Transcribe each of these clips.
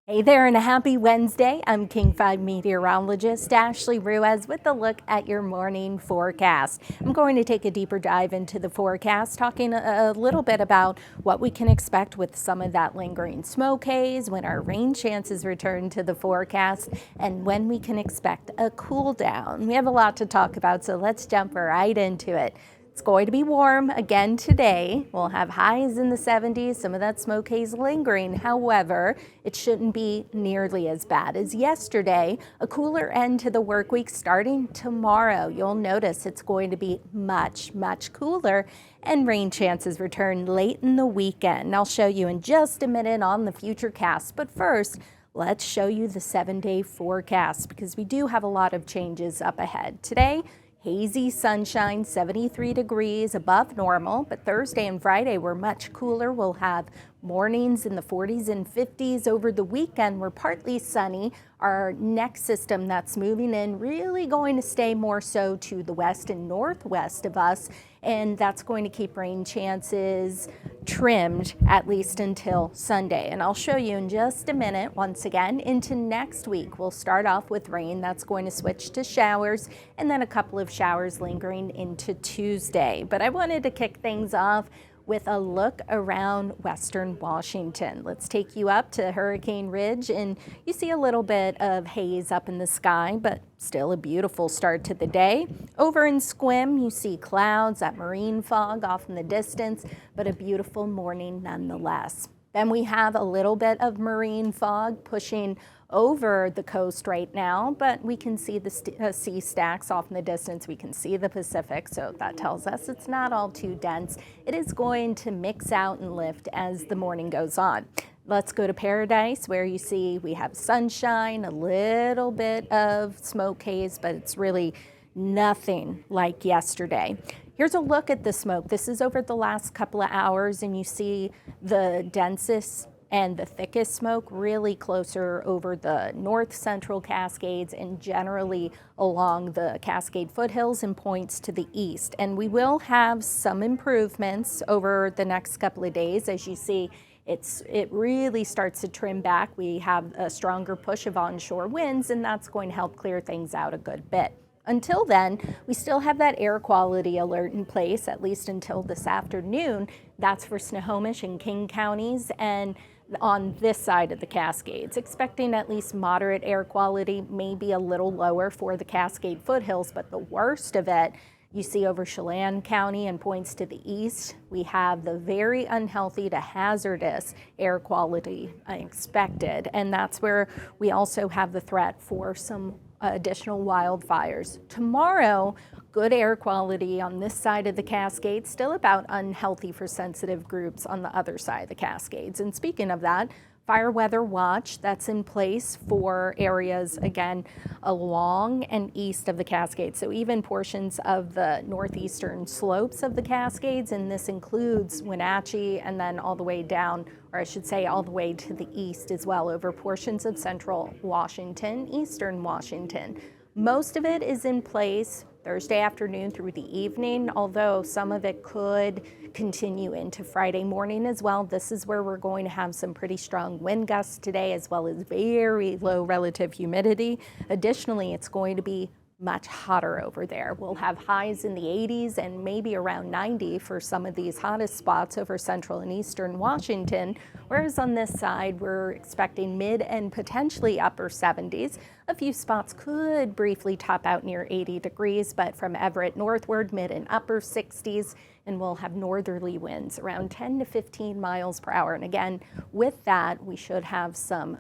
Hey there and a happy Wednesday. I'm King 5 meteorologist Ashley Ruiz with a look at your morning forecast. I'm going to take a deeper dive into the forecast, talking a little bit about what we can expect with some of that lingering smoke haze, when our rain chances return to the forecast, and when we can expect a cool down. We have a lot to talk about, so let's jump right into it. It's going to be warm again today. We'll have highs in the 70s, some of that smoke haze lingering. However, it shouldn't be nearly as bad as yesterday. A cooler end to the work week starting tomorrow. You'll notice it's going to be much cooler, and rain chances return late in the weekend. I'll show you in just a minute on the Futurecast, but first, let's show you the 7-day forecast because we do have a lot of changes up ahead. Today, hazy sunshine, 73 degrees above normal, but Thursday and Friday we're much cooler. We'll have mornings in the 40s and 50s. Over the weekend, we're partly sunny. Our next system that's moving in really going to stay more so to the west and northwest of us, and that's going to keep rain chances trimmed at least until Sunday. And I'll show you in just a minute. Once again, into next week, we'll start off with rain. That's going to switch to showers, and then a couple of showers lingering into Tuesday. But I wanted to kick things off with a look around western Washington. Let's take you up to Hurricane Ridge, and you see a little bit of haze up in the sky, but still a beautiful start to the day. Over in Sequim, you see clouds, that marine fog off in the distance, but a beautiful morning nonetheless. Then we have a little bit of marine fog pushing over the coast right now, but we can see the sea stacks off in the distance. We can see the Pacific, so that tells us it's not all too dense. It is going to mix out and lift as the morning goes on. Let's go to Paradise, where you see we have sunshine, a little bit of smoke haze, but it's really nothing like yesterday. Here's a look at the smoke. This is over the last couple of hours, and you see the densest and the thickest smoke really closer over the north central Cascades and generally along the Cascade foothills and points to the east. And we will have some improvements over the next couple of days. As you see, it really starts to trim back. We have a stronger push of onshore winds, and that's going to help clear things out a good bit. Until then, we still have that air quality alert in place, at least until this afternoon. That's for Snohomish and King counties and on this side of the Cascades. Expecting at least moderate air quality, maybe a little lower for the Cascade foothills, but the worst of it you see over Chelan County and points to the east. We have the very unhealthy to hazardous air quality expected, and that's where we also have the threat for some additional wildfires. Tomorrow, good air quality on this side of the Cascades, still about unhealthy for sensitive groups on the other side of the Cascades. And speaking of that, fire weather watch that's in place for areas, again, along and east of the Cascades. So even portions of the northeastern slopes of the Cascades, and this includes Wenatchee and then all the way down, or I should say all the way to the east as well, over portions of central Washington, eastern Washington. Most of it is in place Thursday afternoon through the evening, although some of it could continue into Friday morning as well. This is where we're going to have some pretty strong wind gusts today, as well as very low relative humidity. Additionally, it's going to be much hotter over there. We'll have highs in the 80s and maybe around 90 for some of these hottest spots over central and eastern Washington, whereas on this side we're expecting mid and potentially upper 70s. A few spots could briefly top out near 80 degrees, but from Everett northward, mid and upper 60s, and we'll have northerly winds around 10 to 15 miles per hour. And again, with that, we should have some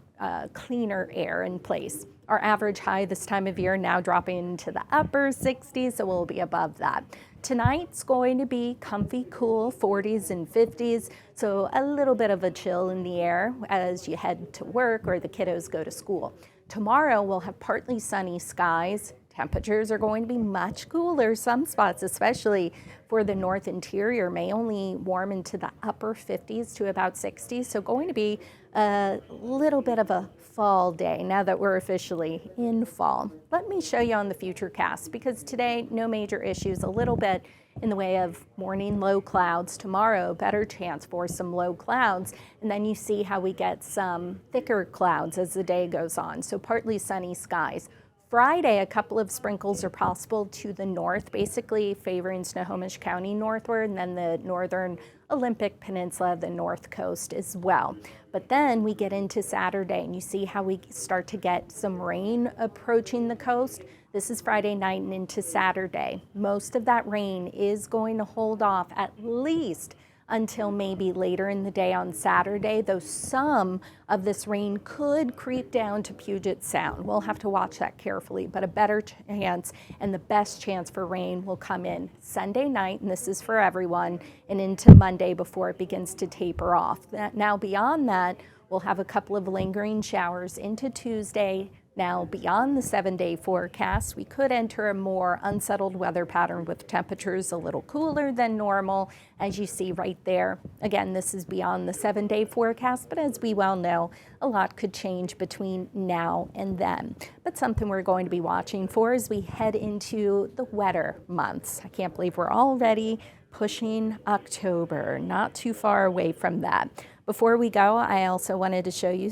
cleaner air in place. Our average high this time of year now dropping into the upper 60s, so we'll be above that. Tonight's going to be comfy, cool, 40s and 50s, so a little bit of a chill in the air as you head to work or the kiddos go to school. Tomorrow we'll have partly sunny skies. Temperatures are going to be much cooler. Some spots, especially for the north interior, may only warm into the upper 50s to about 60s, so going to be a little bit of a fall day now that we're officially in fall. Let me show you on the Futurecast, because today no major issues, a little bit in the way of morning low clouds. Tomorrow, better chance for some low clouds. And then you see how we get some thicker clouds as the day goes on. So partly sunny skies. Friday, a couple of sprinkles are possible to the north, basically favoring Snohomish County northward, and then the northern Olympic Peninsula, the north coast as well. But then we get into Saturday, and you see how we start to get some rain approaching the coast. This is Friday night and into Saturday. Most of that rain is going to hold off at least until maybe later in the day on Saturday, though some of this rain could creep down to Puget Sound. We'll have to watch that carefully, but a better chance and the best chance for rain will come in Sunday night, and this is for everyone, and into Monday before it begins to taper off. Now beyond that, we'll have a couple of lingering showers into Tuesday. Now, beyond the 7-day forecast, we could enter a more unsettled weather pattern with temperatures a little cooler than normal, as you see right there. Again, this is beyond the 7-day forecast, but as we well know, a lot could change between now and then. But something we're going to be watching for as we head into the wetter months. I can't believe we're already pushing October, not too far away from that. Before we go, I also wanted to show you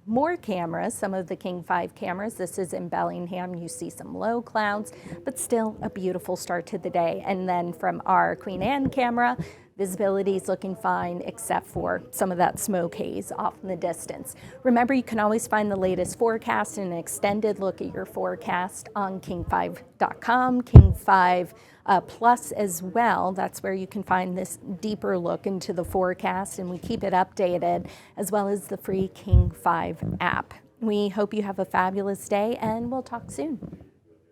more cameras, some of the King 5 cameras. This is in Bellingham. You see some low clouds, but still a beautiful start to the day. And then from our Queen Anne camera, visibility is looking fine except for some of that smoke haze off in the distance. Remember, you can always find the latest forecast and an extended look at your forecast on king5.com, King 5 Plus as well. That's where you can find this deeper look into the forecast, and we keep it updated, as well as the free King 5 app. We hope you have a fabulous day, and we'll talk soon.